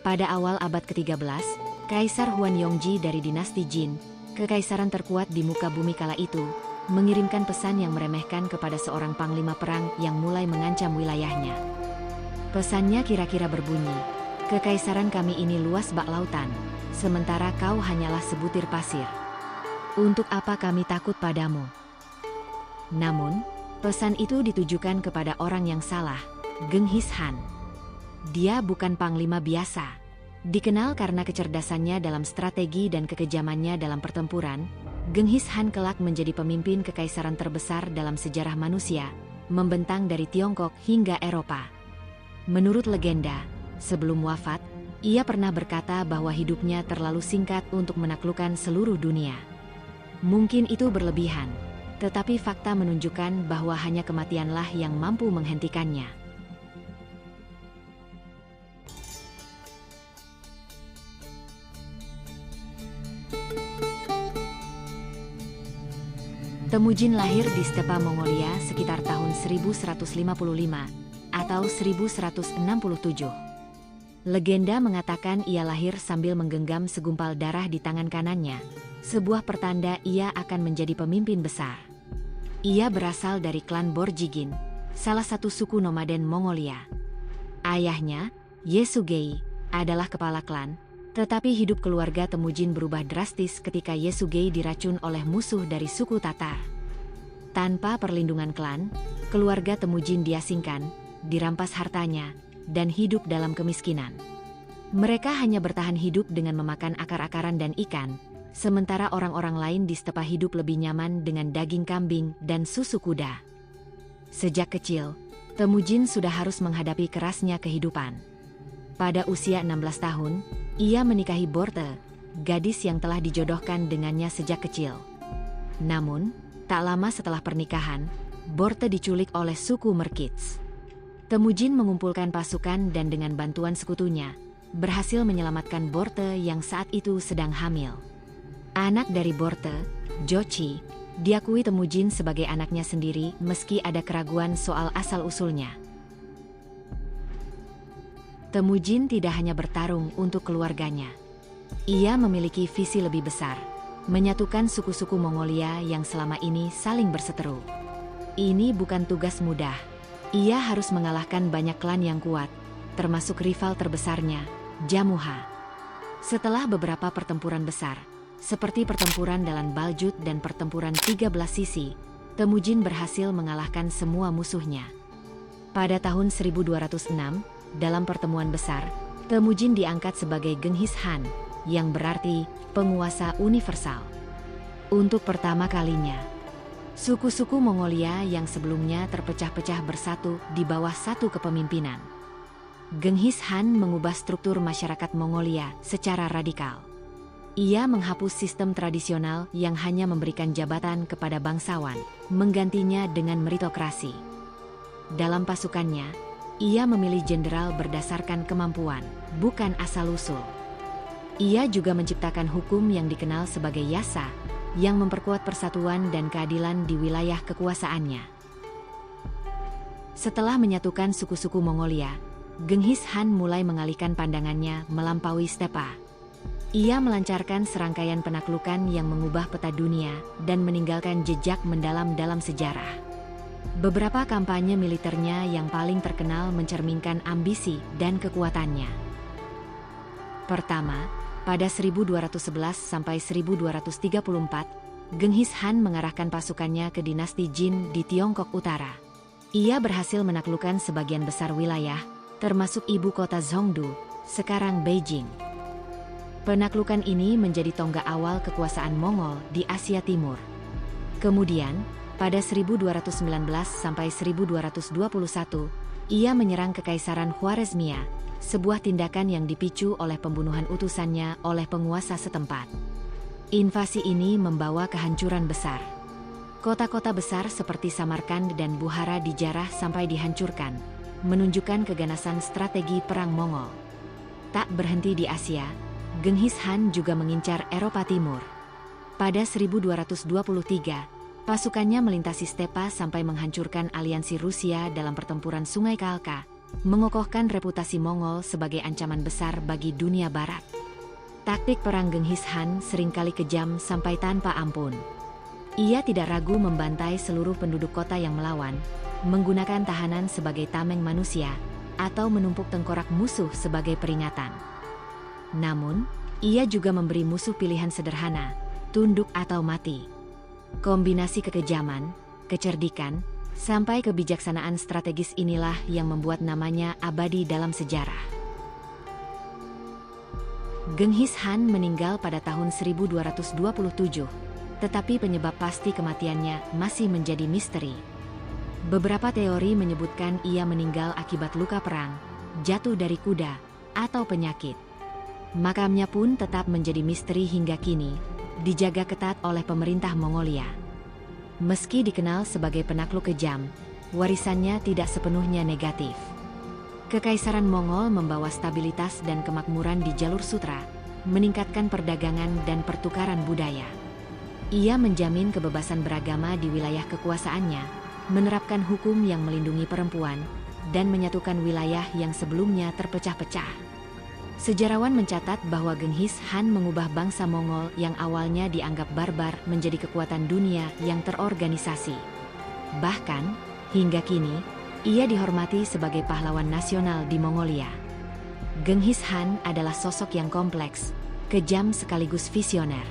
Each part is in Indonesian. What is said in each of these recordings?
Pada awal abad ke-13, Kaisar Huanyongji dari dinasti Jin, kekaisaran terkuat di muka bumi kala itu, mengirimkan pesan yang meremehkan kepada seorang panglima perang yang mulai mengancam wilayahnya. Pesannya kira-kira berbunyi, "Kekaisaran kami ini luas bak lautan, sementara kau hanyalah sebutir pasir. Untuk apa kami takut padamu?" Namun, pesan itu ditujukan kepada orang yang salah, Genghis Han. Dia bukan panglima biasa. Dikenal karena kecerdasannya dalam strategi dan kekejamannya dalam pertempuran, Genghis Han kelak menjadi pemimpin kekaisaran terbesar dalam sejarah manusia, membentang dari Tiongkok hingga Eropa. Menurut legenda, sebelum wafat, ia pernah berkata bahwa hidupnya terlalu singkat untuk menaklukkan seluruh dunia. Mungkin itu berlebihan, tetapi fakta menunjukkan bahwa hanya kematianlah yang mampu menghentikannya. Temujin lahir di stepa Mongolia sekitar tahun 1155 atau 1167. Legenda mengatakan ia lahir sambil menggenggam segumpal darah di tangan kanannya, sebuah pertanda ia akan menjadi pemimpin besar. Ia berasal dari klan Borjigin, salah satu suku nomaden Mongolia. Ayahnya, Yesugei, adalah kepala klan, tetapi hidup keluarga Temujin berubah drastis ketika Yesugei diracun oleh musuh dari suku Tatar. Tanpa perlindungan klan, keluarga Temujin diasingkan, dirampas hartanya, dan hidup dalam kemiskinan. Mereka hanya bertahan hidup dengan memakan akar-akaran dan ikan, sementara orang-orang lain di stepa hidup lebih nyaman dengan daging kambing dan susu kuda. Sejak kecil, Temujin sudah harus menghadapi kerasnya kehidupan. Pada usia 16 tahun, ia menikahi Borte, gadis yang telah dijodohkan dengannya sejak kecil. Namun, tak lama setelah pernikahan, Borte diculik oleh suku Merkits. Temujin mengumpulkan pasukan dan dengan bantuan sekutunya, berhasil menyelamatkan Borte yang saat itu sedang hamil. Anak dari Borte, Jochi, diakui Temujin sebagai anaknya sendiri meski ada keraguan soal asal-usulnya. Temujin tidak hanya bertarung untuk keluarganya. Ia memiliki visi lebih besar, menyatukan suku-suku Mongolia yang selama ini saling berseteru. Ini bukan tugas mudah. Ia harus mengalahkan banyak klan yang kuat, termasuk rival terbesarnya, Jamuha. Setelah beberapa pertempuran besar, seperti pertempuran Dalan Baljut dan pertempuran 13 sisi, Temujin berhasil mengalahkan semua musuhnya. Pada tahun 1206, dalam pertemuan besar, Temujin diangkat sebagai Genghis Han, yang berarti penguasa universal. Untuk pertama kalinya, suku-suku Mongolia yang sebelumnya terpecah-pecah bersatu di bawah satu kepemimpinan. Genghis Han mengubah struktur masyarakat Mongolia secara radikal. Ia menghapus sistem tradisional yang hanya memberikan jabatan kepada bangsawan, menggantinya dengan meritokrasi. Dalam pasukannya, ia memilih jenderal berdasarkan kemampuan, bukan asal-usul. Ia juga menciptakan hukum yang dikenal sebagai Yasa, yang memperkuat persatuan dan keadilan di wilayah kekuasaannya. Setelah menyatukan suku-suku Mongolia, Genghis Han mulai mengalihkan pandangannya melampaui stepa. Ia melancarkan serangkaian penaklukan yang mengubah peta dunia dan meninggalkan jejak mendalam dalam sejarah. Beberapa kampanye militernya yang paling terkenal mencerminkan ambisi dan kekuatannya. Pertama, pada 1211 sampai 1234, Genghis Han mengarahkan pasukannya ke dinasti Jin di Tiongkok Utara. Ia berhasil menaklukkan sebagian besar wilayah, termasuk ibu kota Zhongdu, sekarang Beijing. Penaklukan ini menjadi tonggak awal kekuasaan Mongol di Asia Timur. Kemudian, pada 1219 sampai 1221, ia menyerang Kekaisaran Khwarezmia, sebuah tindakan yang dipicu oleh pembunuhan utusannya oleh penguasa setempat. Invasi ini membawa kehancuran besar. Kota-kota besar seperti Samarkand dan Bukhara dijarah sampai dihancurkan, menunjukkan keganasan strategi perang Mongol. Tak berhenti di Asia, Genghis Han juga mengincar Eropa Timur. Pada 1223, pasukannya melintasi stepa sampai menghancurkan aliansi Rusia dalam pertempuran Sungai Khalkha, mengokohkan reputasi Mongol sebagai ancaman besar bagi dunia barat. Taktik perang Genghis Khan seringkali kejam sampai tanpa ampun. Ia tidak ragu membantai seluruh penduduk kota yang melawan, menggunakan tahanan sebagai tameng manusia, atau menumpuk tengkorak musuh sebagai peringatan. Namun, ia juga memberi musuh pilihan sederhana, tunduk atau mati. Kombinasi kekejaman, kecerdikan, sampai kebijaksanaan strategis inilah yang membuat namanya abadi dalam sejarah. Genghis Khan meninggal pada tahun 1227. Tetapi penyebab pasti kematiannya masih menjadi misteri. Beberapa teori menyebutkan ia meninggal akibat luka perang, jatuh dari kuda, atau penyakit. Makamnya pun tetap menjadi misteri hingga kini, dijaga ketat oleh pemerintah Mongolia. Meski dikenal sebagai penakluk kejam, warisannya tidak sepenuhnya negatif. Kekaisaran Mongol membawa stabilitas dan kemakmuran di jalur sutra, meningkatkan perdagangan dan pertukaran budaya. Ia menjamin kebebasan beragama di wilayah kekuasaannya, menerapkan hukum yang melindungi perempuan, dan menyatukan wilayah yang sebelumnya terpecah-pecah. Sejarawan mencatat bahwa Genghis Khan mengubah bangsa Mongol yang awalnya dianggap barbar menjadi kekuatan dunia yang terorganisasi. Bahkan, hingga kini, ia dihormati sebagai pahlawan nasional di Mongolia. Genghis Khan adalah sosok yang kompleks, kejam sekaligus visioner.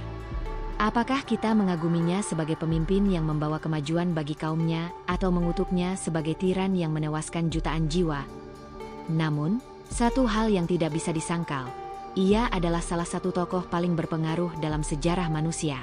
Apakah kita mengaguminya sebagai pemimpin yang membawa kemajuan bagi kaumnya atau mengutuknya sebagai tiran yang menewaskan jutaan jiwa? Namun, satu hal yang tidak bisa disangkal, ia adalah salah satu tokoh paling berpengaruh dalam sejarah manusia.